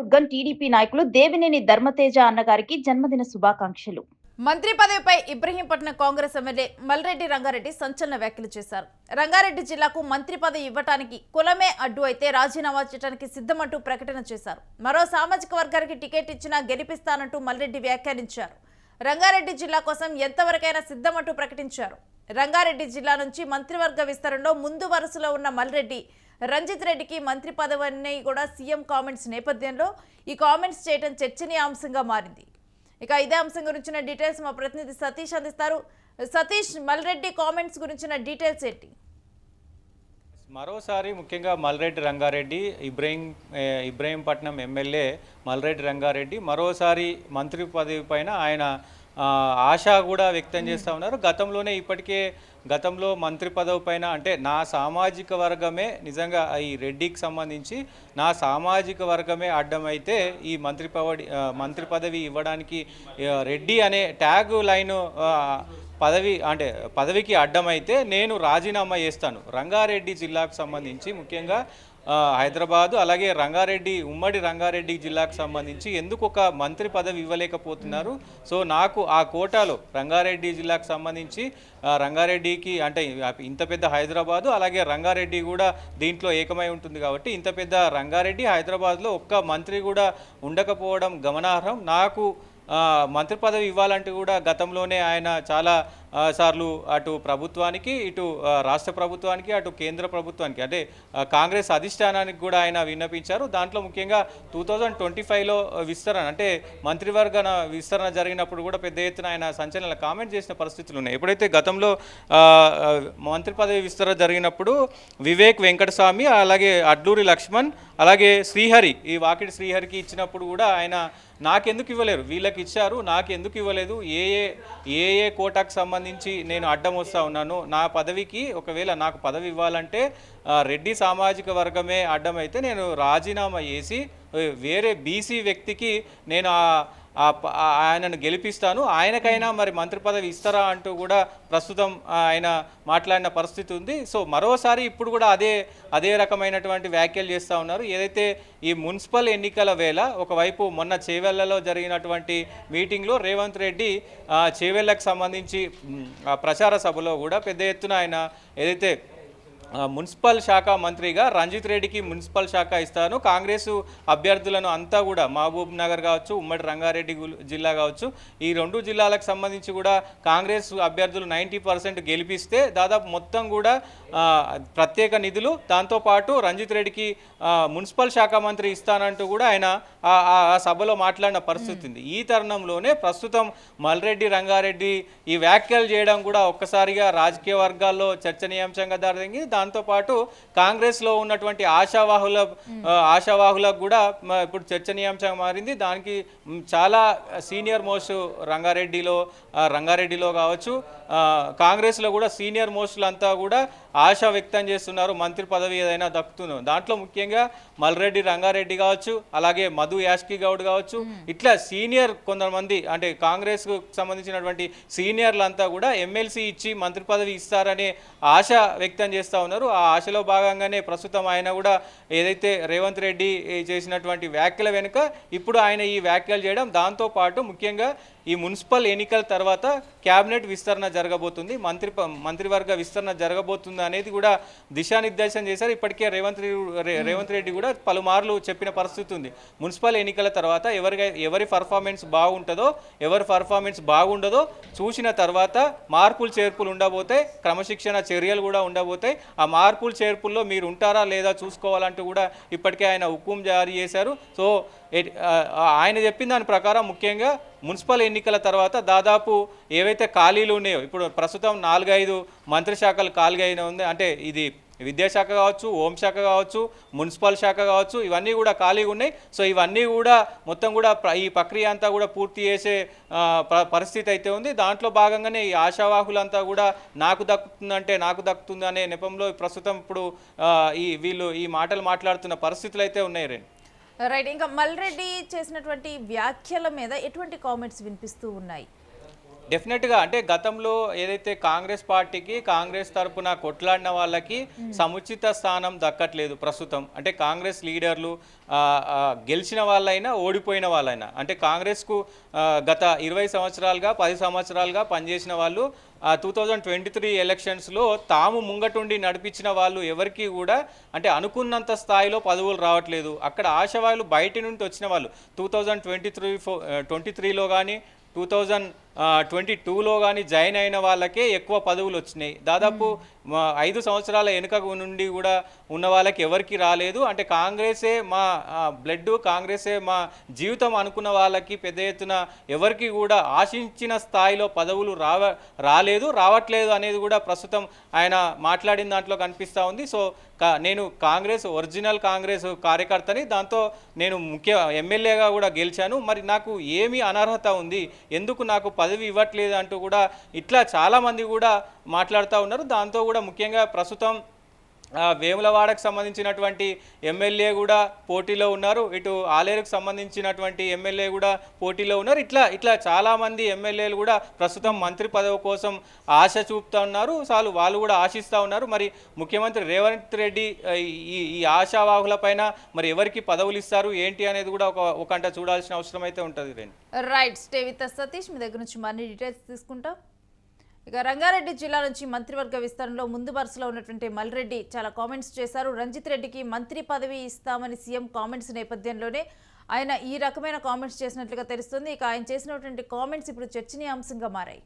Kalyandurg TDP నాయకులు దేవినేని ధర్మతేజ అన్నగారికి జన్మదిన శుభాకాంక్షలు. మంత్రి పదవిపై ఇబ్రహీంపట్నం కాంగ్రెస్ ఎమ్మెల్యే మల్రెడ్డి రంగారెడ్డి సంచలన వ్యాఖ్యలు చేశారు. రంగారెడ్డి జిల్లాకు మంత్రి పదవి ఇవ్వటానికి కులమే అడ్డు అయితే రాజీనామా చేయడానికి సిద్ధమంటూ ప్రకటన చేశారు. మరో సామాజిక వర్గానికి టికెట్ ఇచ్చినా గెలిపిస్తానంటూ మల్రెడ్డి వ్యాఖ్యానించారు. రంగారెడ్డి జిల్లా కోసం ఎంతవరకైనా సిద్ధమంటూ ప్రకటించారు. రంగారెడ్డి జిల్లా నుంచి మంత్రివర్గ విస్తరణలో ముందు వరుసలో ఉన్న మల్రెడ్డి రంజిత్ రెడ్డికి మంత్రి పదవిని కూడా సీఎం కామెంట్స్ నేపథ్యంలో ఈ కామెంట్స్ చేయడం చర్చనీయాంశంగా మారింది. ఇక ఇదే అంశం గురించిన డీటెయిల్స్ మా ప్రతినిధి సతీష్ అందిస్తారు. సతీష్, మల్రెడ్డి కామెంట్స్ గురించిన డీటెయిల్స్ ఏంటి? మరోసారి ముఖ్యంగా మల్రెడ్డి రంగారెడ్డి ఇబ్రహీంపట్నం ఎమ్మెల్యే మల్రెడ్డి రంగారెడ్డి మరోసారి మంత్రి పదవి పైన ఆయన ఆశ కూడా వ్యక్తం చేస్తూ ఉన్నారు. గతంలో మంత్రి పదవి పైన అంటే నా సామాజిక వర్గమే నిజంగా ఈ రెడ్డికి సంబంధించి నా సామాజిక వర్గమే అడ్డమైతే ఈ మంత్రి పదవి ఇవ్వడానికి రెడ్డి అనే ట్యాగ్ లైను పదవికి అడ్డమైతే నేను రాజీనామా చేస్తాను. రంగారెడ్డి జిల్లాకు సంబంధించి ముఖ్యంగా హైదరాబాదు అలాగే ఉమ్మడి రంగారెడ్డి జిల్లాకు సంబంధించి ఎందుకు ఒక మంత్రి పదవి ఇవ్వలేకపోతున్నారు? సో నాకు ఆ కోటాలో రంగారెడ్డి జిల్లాకు సంబంధించి రంగారెడ్డికి అంటే ఇంత పెద్ద హైదరాబాదు అలాగే రంగారెడ్డి కూడా దీంట్లో ఏకమై ఉంటుంది కాబట్టి ఇంత పెద్ద రంగారెడ్డి హైదరాబాద్లో ఒక్క మంత్రి కూడా ఉండకపోవడం గమనార్హం. నాకు మంత్రి పదవి ఇవ్వాలంటే కూడా గతంలోనే ఆయన చాలా సార్లు అటు ప్రభుత్వానికి ఇటు రాష్ట్ర ప్రభుత్వానికి అటు కేంద్ర ప్రభుత్వానికి అంటే కాంగ్రెస్ అధిష్టానానికి కూడా ఆయన విన్నపించారు. దాంట్లో ముఖ్యంగా 2025లో విస్తరణ అంటే మంత్రివర్గ విస్తరణ జరిగినప్పుడు కూడా పెద్ద ఎత్తున ఆయన సంచలన కామెంట్ చేసిన పరిస్థితులు ఉన్నాయి. ఎప్పుడైతే గతంలో మంత్రి పదవి విస్తరణ జరిగినప్పుడు వివేక్ వెంకటస్వామి అలాగే అడ్లూరి లక్ష్మణ్ అలాగే శ్రీహరి ఈ వాకిడి శ్రీహరికి ఇచ్చినప్పుడు కూడా ఆయన నాకెందుకు ఇవ్వలేరు, వీళ్ళకి ఇచ్చారు నాకెందుకు ఇవ్వలేదు, ఏ కోటాకు సంబంధించి నేను అడ్డం వస్తూ ఉన్నాను, నా పదవికి ఒకవేళ నాకు పదవి ఇవ్వాలంటే రెడ్డి సామాజిక వర్గమే అడ్డమైతే నేను రాజీనామా చేసి వేరే బీసీ వ్యక్తికి నేను ఆయనను గెలిపిస్తాను, ఆయనకైనా మరి మంత్రి పదవి ఇస్తారా అంటూ కూడా ప్రస్తుతం ఆయన మాట్లాడిన పరిస్థితి ఉంది. సో మరోసారి ఇప్పుడు కూడా అదే రకమైనటువంటి వ్యాఖ్యలు చేస్తూ ఉన్నారు. ఏదైతే ఈ మున్సిపల్ ఎన్నికల వేళ ఒకవైపు మొన్న చేవెళ్లలో జరిగినటువంటి మీటింగ్లో రేవంత్ రెడ్డి చేవెళ్లకు సంబంధించి ప్రచార సభలో కూడా పెద్ద ఎత్తున ఆయన ఏదైతే మున్సిపల్ శాఖ మంత్రిగా రంజిత్ రెడ్డికి మున్సిపల్ శాఖ ఇస్తాను, కాంగ్రెస్ అభ్యర్థులను అంతా కూడా మహబూబ్ నగర్ కావచ్చు ఉమ్మడి రంగారెడ్డి జిల్లా కావచ్చు ఈ రెండు జిల్లాలకు సంబంధించి కూడా కాంగ్రెస్ అభ్యర్థులు 90% గెలిపిస్తే దాదాపు మొత్తం కూడా ప్రత్యేక నిధులు దాంతోపాటు రంజిత్ రెడ్డికి మున్సిపల్ శాఖ మంత్రి ఇస్తానంటూ కూడా ఆయన ఆ సభలో మాట్లాడిన పరిస్థితి ఉంది. ఈ తరుణంలోనే ప్రస్తుతం మల్రెడ్డి రంగారెడ్డి ఈ వ్యాఖ్యలు చేయడం కూడా ఒక్కసారిగా రాజకీయ వర్గాల్లో చర్చనీయాంశంగా దారితీసింది. దాంతోపాటు కాంగ్రెస్లో ఉన్నటువంటి ఆశావాహులకు కూడా ఇప్పుడు చర్చనీయాంశంగా మారింది. దానికి చాలా సీనియర్ మోస్ట్ రంగారెడ్డిలో కావచ్చు కాంగ్రెస్లో కూడా సీనియర్ మోస్టులంతా కూడా ఆశ వ్యక్తం చేస్తున్నారు మంత్రి పదవి ఏదైనా దక్కుతుందో. దాంట్లో ముఖ్యంగా మల్రెడ్డి రంగారెడ్డి కావచ్చు అలాగే మధు యాష్కి గౌడ్ కావచ్చు ఇట్లా సీనియర్ కొంతమంది అంటే కాంగ్రెస్కు సంబంధించినటువంటి సీనియర్లంతా కూడా ఎమ్మెల్సీ ఇచ్చి మంత్రి పదవి ఇస్తారనే ఆశ వ్యక్తం చేస్తూ ఉన్నారు. ఆ ఆశలో భాగంగానే ప్రస్తుతం ఆయన కూడా ఏదైతే రేవంత్ రెడ్డి చేసినటువంటి వ్యాఖ్యల వెనుక ఇప్పుడు ఆయన ఈ వ్యాఖ్యలు చేయడం, దాంతోపాటు ముఖ్యంగా ఈ మున్సిపల్ ఎన్నికల తర్వాత క్యాబినెట్ విస్తరణ జరగబోతుంది, మంత్రివర్గ విస్తరణ జరగబోతుంది అనేది కూడా దిశానిర్దేశం చేశారు. ఇప్పటికే రేవంత్ రెడ్డి కూడా పలుమార్లు చెప్పిన పరిస్థితి ఉంది. మున్సిపల్ ఎన్నికల తర్వాత ఎవరి పర్ఫార్మెన్స్ బాగుంటుందో ఎవరి పర్ఫార్మెన్స్ బాగుండదో చూసిన తర్వాత మార్పులు చేర్పులు ఉండబోతాయి, క్రమశిక్షణ చర్యలు కూడా ఉండబోతాయి. ఆ మార్పులు చేర్పుల్లో మీరు ఉంటారా లేదా చూసుకోవాలంటూ కూడా ఇప్పటికే ఆయన హుకుం జారీ చేశారు. సో ఆయన చెప్పిన దాని ప్రకారం ముఖ్యంగా మున్సిపల్ ఎన్నికల తర్వాత దాదాపు ఏవైతే ఖాళీలు ఉన్నాయో ఇప్పుడు ప్రస్తుతం 4-5 మంత్రి శాఖలు ఖాళీగా ఉంది. అంటే ఇది విద్యాశాఖ కావచ్చు, హోంశాఖ కావచ్చు, మున్సిపల్ శాఖ కావచ్చు, ఇవన్నీ కూడా ఖాళీగా ఉన్నాయి. సో ఇవన్నీ కూడా మొత్తం కూడా ఈ ప్రక్రియ అంతా కూడా పూర్తి చేసే పరిస్థితి అయితే ఉంది. దాంట్లో భాగంగానే ఈ ఆశావాహులంతా కూడా నాకు దక్కుతుంది అనే నెపంలో ప్రస్తుతం ఇప్పుడు వీళ్ళు ఈ మాటలు మాట్లాడుతున్న పరిస్థితులు అయితే ఉన్నాయి. రైట్, ఇంకా మల్రెడ్డి చేసినటువంటి వ్యాఖ్యల మీద ఎటువంటి కామెంట్స్ వినిపిస్తూ ఉన్నాయి? డెఫినెట్గా అంటే గతంలో ఏదైతే కాంగ్రెస్ పార్టీకి కాంగ్రెస్ తరపున కొట్లాడిన వాళ్ళకి సముచిత స్థానం దక్కట్లేదు ప్రస్తుతం. అంటే కాంగ్రెస్ లీడర్లు గెలిచిన వాళ్ళైనా ఓడిపోయిన వాళ్ళైనా అంటే కాంగ్రెస్కు గత 20 సంవత్సరాలుగా 10 సంవత్సరాలుగా పనిచేసిన వాళ్ళు 2023 ఎలక్షన్స్లో తాము ముంగటుండి నడిపించిన వాళ్ళు ఎవరికి కూడా అంటే అనుకున్నంత స్థాయిలో పదవులు రావట్లేదు. అక్కడ ఆశావాళ్ళు బయట నుండి వచ్చిన వాళ్ళు 2023లో కానీ 2022లో కానీ జాయిన్ అయిన వాళ్ళకే ఎక్కువ పదవులు వచ్చినాయి. దాదాపు 5 సంవత్సరాల వెనుక నుండి కూడా ఉన్న వాళ్ళకి ఎవరికి రాలేదు. అంటే కాంగ్రెసే మా బ్లడ్, కాంగ్రెసే మా జీవితం అనుకున్న వాళ్ళకి పెద్ద ఎత్తున ఎవరికి కూడా ఆశించిన స్థాయిలో పదవులు రావట్లేదు అనేది కూడా ప్రస్తుతం ఆయన మాట్లాడిన దాంట్లో కనిపిస్తూ ఉంది. సో నేను ఒరిజినల్ కాంగ్రెస్ కార్యకర్తని, దాంతో నేను ముఖ్య ఎమ్మెల్యేగా కూడా గెలిచాను. మరి నాకు ఏమి అనర్హత ఉంది, ఎందుకు నాకు పదవి ఇవ్వట్లేదు అంటూ కూడా ఇట్లా చాలామంది కూడా మాట్లాడుతూ ఉన్నారు. దాంతో కూడా ముఖ్యంగా ప్రస్తుతం వేములవాడకు సంబంధించినటువంటి ఎమ్మెల్యే కూడా పోటీలో ఉన్నారు, ఇటు ఆలేరుకు సంబంధించినటువంటి ఎమ్మెల్యే కూడా పోటీలో ఉన్నారు. ఇట్లా చాలామంది ఎమ్మెల్యేలు కూడా ప్రస్తుతం మంత్రి పదవి కోసం ఆశ చూపుతూ ఉన్నారు. వాళ్ళు కూడా ఆశిస్తూ ఉన్నారు. మరి ముఖ్యమంత్రి రేవంత్ రెడ్డి ఈ ఆశావాహుల పైన మరి ఎవరికి పదవులు ఇస్తారు ఏంటి అనేది కూడా ఒక గంట చూడాల్సిన అవసరం అయితే ఉంటుంది. రైట్, స్టే విత్ సతీష్, మీ దగ్గర నుంచి మరిన్ని డీటెయిల్స్ తీసుకుంటాం. ఇక రంగారెడ్డి జిల్లా నుంచి మంత్రివర్గ విస్తరణలో ముందు వరుసలో ఉన్నటువంటి మల్రెడ్డి చాలా కామెంట్స్ చేశారు. రంజిత్ రెడ్డికి మంత్రి పదవి ఇస్తామని సీఎం కామెంట్స్ నేపథ్యంలోనే ఆయన ఈ రకమైన కామెంట్స్ చేసినట్లుగా తెలుస్తుంది. ఇక ఆయన చేసినటువంటి కామెంట్స్ ఇప్పుడు చర్చనీయాంశంగా మారాయి.